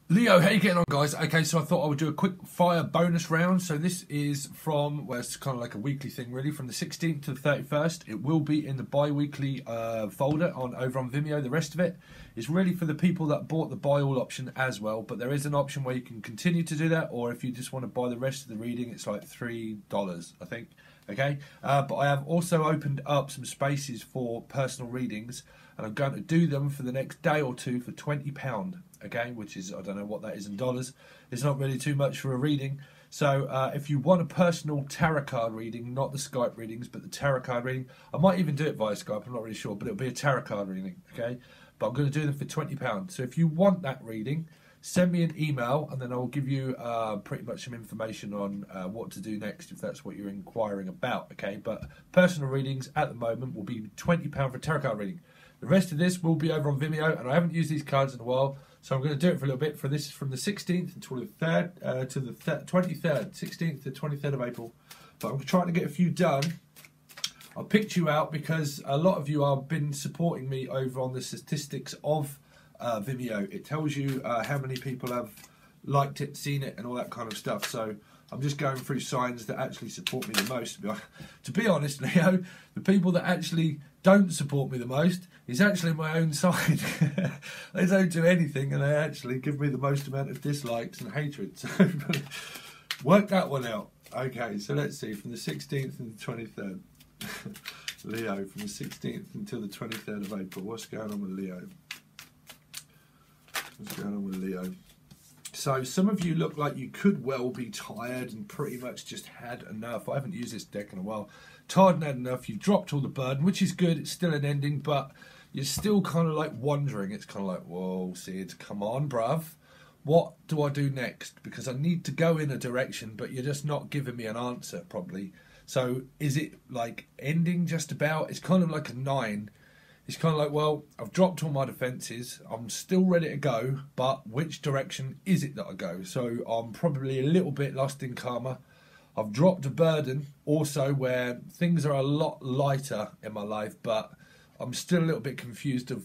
Leo, how you getting on, guys? Okay, so I thought I would do a quick fire bonus round. So this is from, well, it's kind of like a weekly thing, really, from the 16th to the 31st. It will be in the bi-weekly folder over on Vimeo. The rest of it is really for the people that bought the buy all option as well. But there is an option where you can continue to do that, or if you just want to buy the rest of the reading, it's like $3, I think. Okay, but I have also opened up some spaces for personal readings, and I'm going to do them for the next day or two for £20. Okay, which is, I don't know what that is in dollars. It's not really too much for a reading. So if you want a personal tarot card reading, not the Skype readings, but the tarot card reading, I might even do it via Skype, I'm not really sure, but it'll be a tarot card reading, okay? But I'm going to do them for £20. So if you want that reading, send me an email, and then I'll give you pretty much some information on what to do next, if that's what you're inquiring about, okay? But personal readings at the moment will be £20 for a tarot card reading. The rest of this will be over on Vimeo, and I haven't used these cards in a while, so I'm going to do it for a little bit. For this, from the 16th until the 3rd to the 23rd, 16th to 23rd of April. But I'm trying to get a few done. I picked you out because a lot of you have been supporting me over on the statistics of Vimeo. It tells you how many people have liked it, seen it, and all that kind of stuff. So I'm just going through signs that actually support me the most. To be honest, Leo, the people that actually don't support me the most is actually my own side. They don't do anything, and they actually give me the most amount of dislikes and hatred. So work that one out. Okay, so let's see, from the 16th and the 23rd. Leo, from the 16th until the 23rd of April. What's going on with Leo? What's going on with Leo? So some of you look like you could well be tired and pretty much just had enough. I haven't used this deck in a while. Tired and had enough. You've dropped all the burden, which is good. It's still an ending, but you're still kind of like wondering. It's kind of like, whoa, Sid, come on, bruv. What do I do next? Because I need to go in a direction, but you're just not giving me an answer, probably. So is it like ending just about? It's kind of like a 9. It's kind of like, well, I've dropped all my defences. I'm still ready to go, but which direction is it that I go? So I'm probably a little bit lost in karma. I've dropped a burden also where things are a lot lighter in my life, but I'm still a little bit confused of,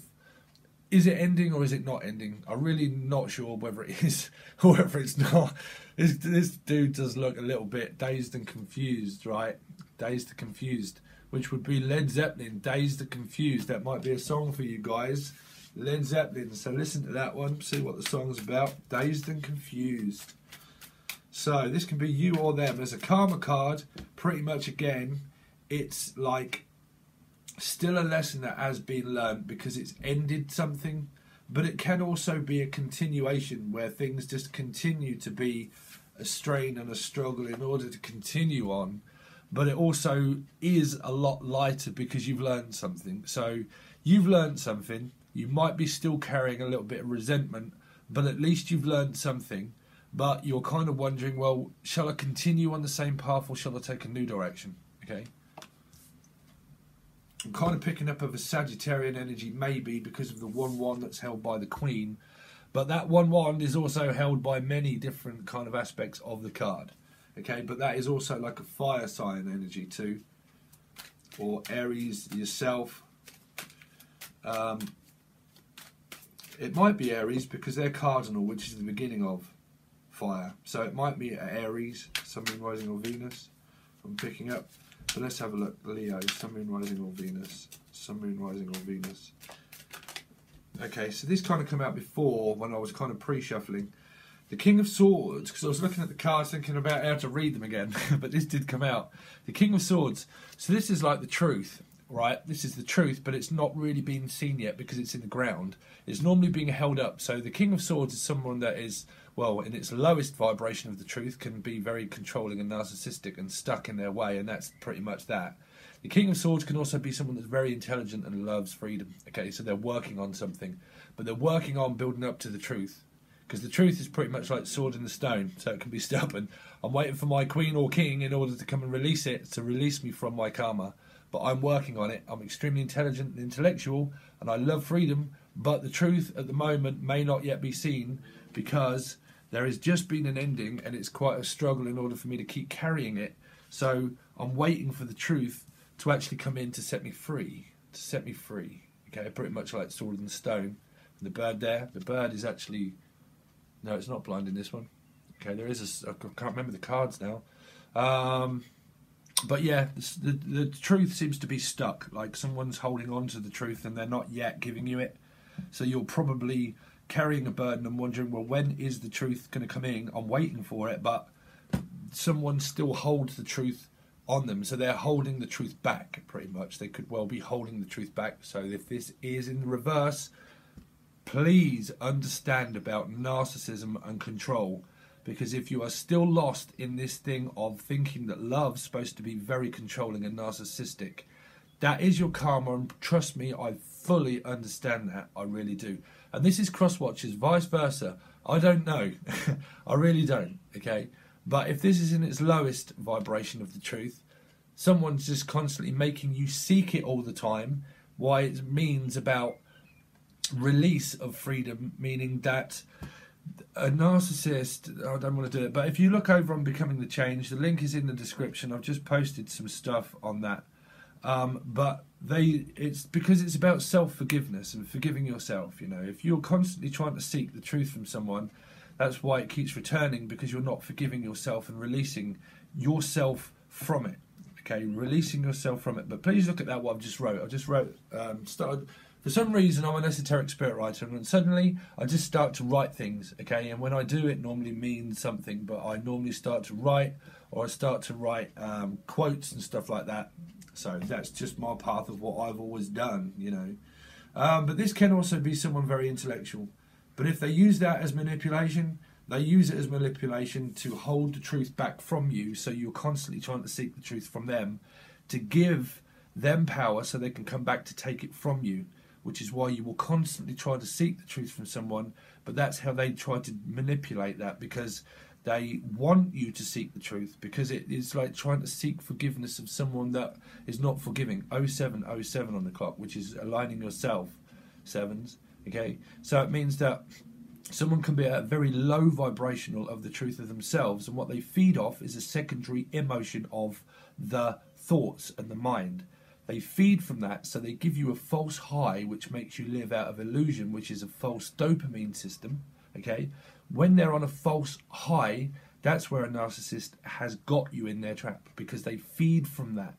is it ending or is it not ending? I'm really not sure whether it is or whether it's not. This dude does look a little bit dazed and confused, right? Dazed and confused, which would be Led Zeppelin, Dazed and Confused. That might be a song for you guys. Led Zeppelin. So listen to that one, see what the song's about. Dazed and Confused. So this can be you or them. As a karma card, pretty much again, it's like still a lesson that has been learned because it's ended something, but it can also be a continuation where things just continue to be a strain and a struggle in order to continue on. But it also is a lot lighter because you've learned something. So you've learned something. You might be still carrying a little bit of resentment, but at least you've learned something. But you're kind of wondering, well, shall I continue on the same path or shall I take a new direction? Okay. I'm kind of picking up of a Sagittarian energy, maybe because of the 1-1 that's held by the Queen. But that 1-1 is also held by many different kind of aspects of the card. Okay, but that is also like a fire sign energy too. Or Aries yourself. It might be Aries because they're cardinal, which is the beginning of fire. So it might be Aries, Sun, Moon, Rising or Venus. I'm picking up. But let's have a look. Leo, Sun, Moon, Rising or Venus. Sun, Moon, Rising or Venus. Okay, so this kind of came out before when I was kind of pre-shuffling. The King of Swords, because I was looking at the cards thinking about how to read them again, but this did come out. The King of Swords. So this is like the truth, right? This is the truth, but it's not really being seen yet because it's in the ground. It's normally being held up. So the King of Swords is someone that is, well, in its lowest vibration of the truth, can be very controlling and narcissistic and stuck in their way, and that's pretty much that. The King of Swords can also be someone that's very intelligent and loves freedom. Okay, so they're working on something, but they're working on building up to the truth. Because the truth is pretty much like sword in the stone, so it can be stubborn. I'm waiting for my queen or king in order to come and release it, to release me from my karma. But I'm working on it. I'm extremely intelligent and intellectual, and I love freedom. But the truth at the moment may not yet be seen because there has just been an ending, and it's quite a struggle in order for me to keep carrying it. So I'm waiting for the truth to actually come in to set me free. To set me free. Okay, pretty much like sword in the stone. And the bird there, the bird is actually No, it's not blind in this one. Okay, there is I can't remember the cards now. But yeah, the truth seems to be stuck. Like someone's holding on to the truth and they're not yet giving you it. So you're probably carrying a burden and wondering, well, when is the truth going to come in? I'm waiting for it, but someone still holds the truth on them. So they're holding the truth back, pretty much. They could well be holding the truth back. So if this is in the reverse, please understand about narcissism and control. Because if you are still lost in this thing of thinking that love's supposed to be very controlling and narcissistic, that is your karma, and trust me, I fully understand that. I really do. And this is cross-watchers, vice versa. I don't know. I really don't, okay? But if this is in its lowest vibration of the truth, someone's just constantly making you seek it all the time, why it means about release of freedom, meaning that a narcissist, I don't want to do it, but if you look over on Becoming the Change, the link is in the description. I've just posted some stuff on that. But it's because it's about self-forgiveness and forgiving yourself. You know, if you're constantly trying to seek the truth from someone, that's why it keeps returning, because you're not forgiving yourself and releasing yourself from it. Okay, releasing yourself from it. But please look at that, what I've just wrote. I just wrote, for some reason, I'm an esoteric spirit writer, and suddenly I just start to write things, okay? And when I do, it normally means something, but I normally start to write, or I start to write quotes and stuff like that. So that's just my path of what I've always done, you know. But this can also be someone very intellectual. But if they use that as manipulation, they use it as manipulation to hold the truth back from you, so you're constantly trying to seek the truth from them, to give them power so they can come back to take it from you. Which is why you will constantly try to seek the truth from someone, but that's how they try to manipulate that, because they want you to seek the truth, because it is like trying to seek forgiveness of someone that is not forgiving. 0707 on the clock, which is aligning yourself, sevens, okay? So it means that someone can be at a very low vibrational of the truth of themselves, and what they feed off is a secondary emotion of the thoughts and the mind. They feed from that, so they give you a false high, which makes you live out of illusion, which is a false dopamine system, okay? When they're on a false high, that's where a narcissist has got you in their trap, because they feed from that.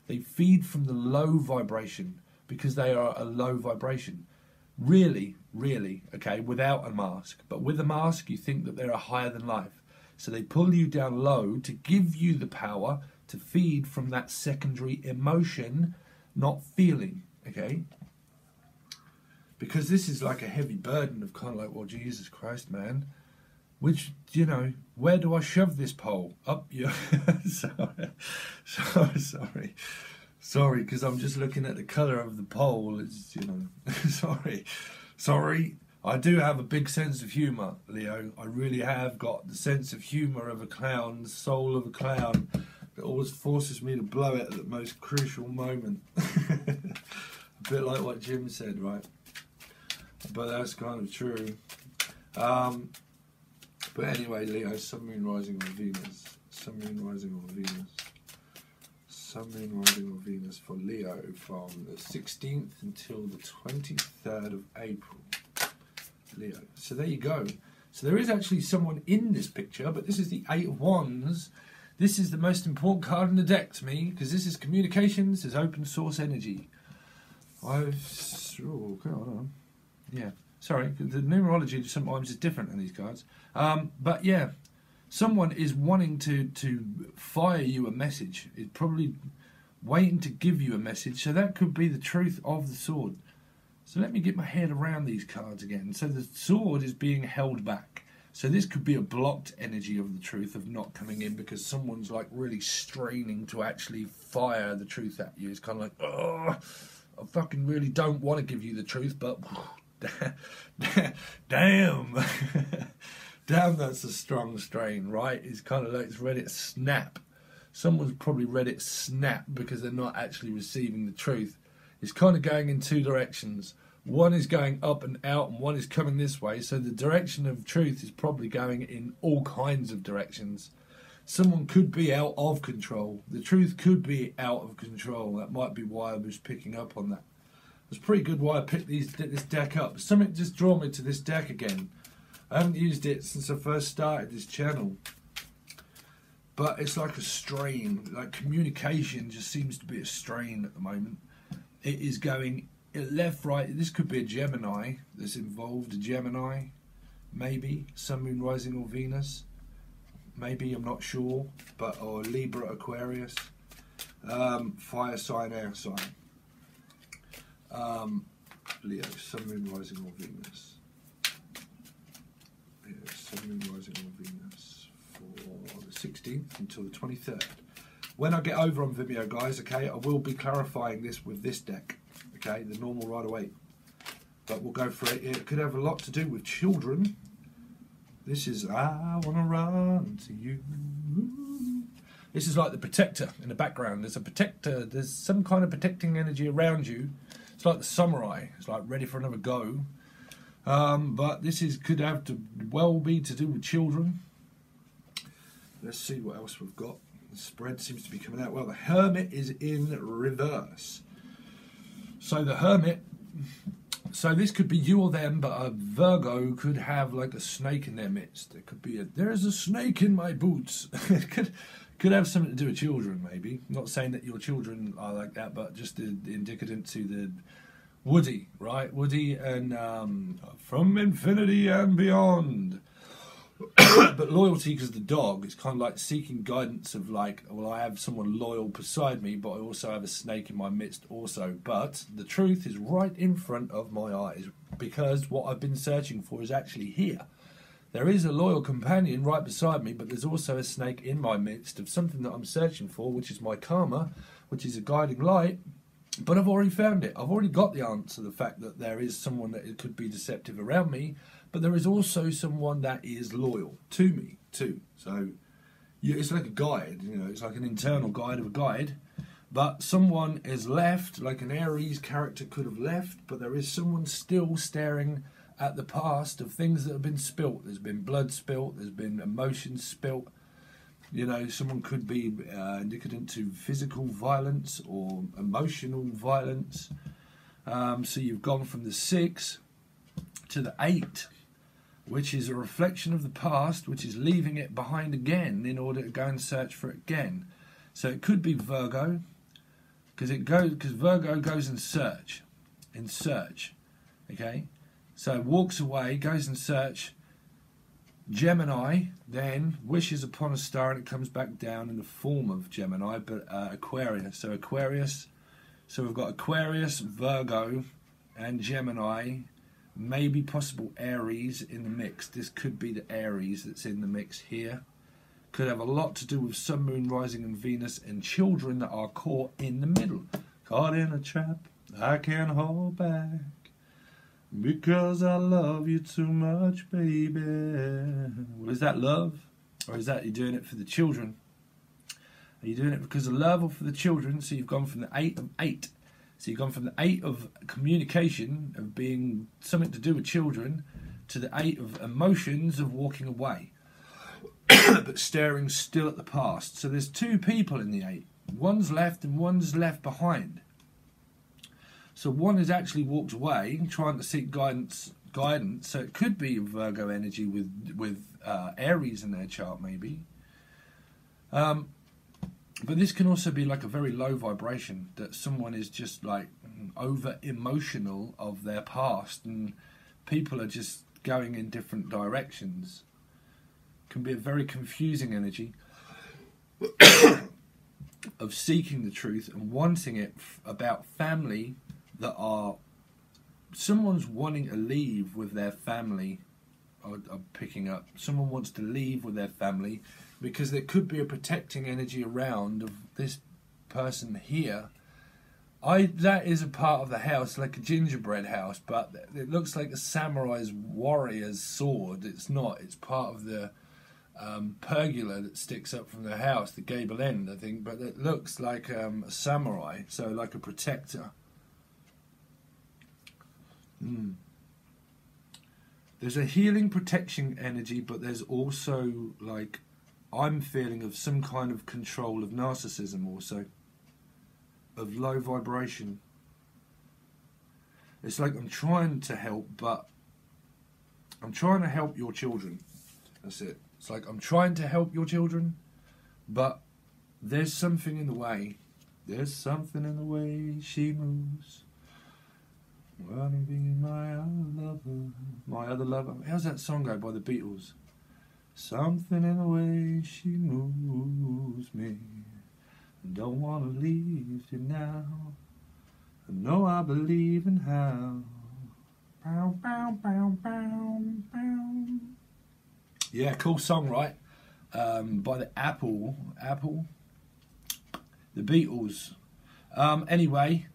They feed from the low vibration, because they are a low vibration. Really, really, okay, without a mask. But with a mask, you think that they're a higher than life. So they pull you down low to give you the power to feed from that secondary emotion, not feeling, okay? Because this is like a heavy burden of kind of like, well, Jesus Christ, man. Which, you know, where do I shove this pole? Up your... Sorry, because I'm just looking at the colour of the pole. It's, you know, sorry. I do have a big sense of humour, Leo. I really have got the sense of humour of a clown, the soul of a clown. It always forces me to blow it at the most crucial moment. A bit like what Jim said, right? But that's kind of true. But anyway, Leo, Sun, Moon, Rising on Venus. Sun, Moon, Rising on Venus. Sun, Moon, Rising on Venus for Leo from the 16th until the 23rd of April. Leo. So there you go. So there is actually someone in this picture, but this is the Eight of Wands. This is the most important card in the deck to me, because this is communication, this is open source energy. Hold on. Yeah, sorry, the numerology sometimes is different on these cards. But yeah, someone is wanting to fire you a message. It's probably waiting to give you a message, so that could be the truth of the sword. So let me get my head around these cards again. So the sword is being held back. So this could be a blocked energy of the truth, of not coming in, because someone's like really straining to actually fire the truth at you. It's kind of like, oh, I fucking really don't want to give you the truth, but damn. Damn, that's a strong strain, right? It's kind of like it's read it snap. Someone's probably read it snap because they're not actually receiving the truth. It's kind of going in two directions. One is going up and out, and one is coming this way. So the direction of truth is probably going in all kinds of directions. Someone could be out of control. The truth could be out of control. That might be why I was picking up on that. It was pretty good why I picked this deck up. Something just drew me to this deck again. I haven't used it since I first started this channel. But it's like a strain. Like communication just seems to be a strain at the moment. It is going left, right. This could be a Gemini that's involved. A Gemini, maybe. Sun, Moon, Rising or Venus. Maybe, I'm not sure. But or Libra, Aquarius. Fire sign, air sign. Leo, Sun, Moon, Rising or Venus. Yeah, Sun, Moon, Rising or Venus for the 16th until the 23rd. When I get over on Vimeo, guys, okay, I will be clarifying this with this deck, okay, the normal Rider-Waite. But we'll go for it. It could have a lot to do with children. This is I Wanna Run to You. This is like the protector in the background. There's a protector, there's some kind of protecting energy around you. It's like the samurai. It's like ready for another go. But this could have to well be to do with children. Let's see what else we've got. The spread seems to be coming out well. The Hermit is in reverse. So the Hermit, so this could be you or them, but a Virgo could have like a snake in their midst. There could be there's a snake in my boots. It could have something to do with children, maybe. Not saying that your children are like that, but just the indicative to the Woody, right? Woody and From Infinity and Beyond. But loyalty, because the dog, it's kind of like seeking guidance of like, well, I have someone loyal beside me, but I also have a snake in my midst also. But the truth is right in front of my eyes, because what I've been searching for is actually here. There is a loyal companion right beside me, but there's also a snake in my midst of something that I'm searching for, which is my karma, which is a guiding light. But I've already found it. I've already got the answer, the fact that there is someone that it could be deceptive around me, but there is also someone that is loyal to me too. So yeah, it's like a guide, you know, it's like an internal guide of a guide. But someone is left, like an Aries character could have left, but there is someone still staring at the past of things that have been spilt. There's been blood spilt, there's been emotions spilt. You know, someone could be indicative to physical violence or emotional violence. So you've gone from the 6 to the 8, which is a reflection of the past, which is leaving it behind again in order to go and search for it again. So it could be Virgo, because Virgo goes in search, okay? So walks away, goes in search. Gemini then wishes upon a star and it comes back down in the form of Gemini, but Aquarius. So Aquarius, so we've got Aquarius, Virgo, and Gemini. Maybe possible Aries in the mix. This could be the Aries that's in the mix here. Could have a lot to do with Sun, Moon, Rising, and Venus, and children that are caught in the middle. Caught in a trap, I can't hold back. Because I love you too much, baby. Well, is that love? Or is that you're doing it for the children? Are you doing it because of love or for the children? So you've gone from the 8 of 8. So you've gone from the 8 of communication, of being something to do with children, to the 8 of emotions, of walking away. But staring still at the past. So there's 2 people in the 8. One's left and one's left behind. So one has actually walked away, trying to seek guidance. So it could be Virgo energy with Aries in their chart, maybe. But this can also be like a very low vibration, that someone is just like over emotional of their past, and people are just going in different directions. Can be a very confusing energy of seeking the truth and wanting it about family. That are, someone's wanting to leave with their family. I'm picking up, someone wants to leave with their family because there could be a protecting energy around of this person here. That is a part of the house, like a gingerbread house, but it looks like a samurai's warrior's sword. It's not, it's part of the pergola that sticks up from the house, the gable end, I think, but it looks like a samurai, so like a protector. There's a healing protection energy, but there's also like, I'm feeling of some kind of control of narcissism also, of low vibration. It's like I'm trying to help, but I'm trying to help your children. That's it. It's like I'm trying to help your children, but there's something in the way. There's something in the way she moves. Running being my other lover. My other lover. How's that song go by the Beatles? Something in the way she moves me. Don't want to leave you now. I know I believe in how. Bow, bow, bow, bow, bow. Yeah, cool song, right? By the Apple, the Beatles. Anyway,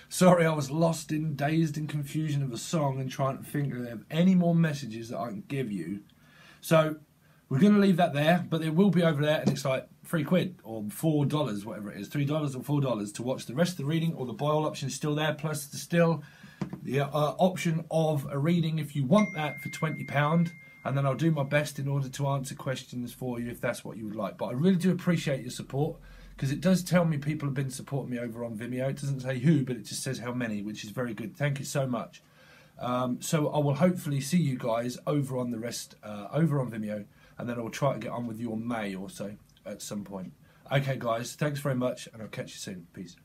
sorry, I was lost in, dazed in confusion of a song and trying to think of any more messages that I can give you. So we're going to leave that there, but it will be over there, and it's like £3 or $4, whatever it is, $3 or $4 to watch the rest of the reading, or the buy all option is still there, plus the option of a reading if you want that for £20. And then I'll do my best in order to answer questions for you if that's what you would like. But I really do appreciate your support, because it does tell me people have been supporting me over on Vimeo. It doesn't say who, but it just says how many, which is very good. Thank you so much. So I will hopefully see you guys over on the rest, over on Vimeo, and then I will try to get on with you on May or so at some point. Okay, guys, thanks very much, and I'll catch you soon. Peace.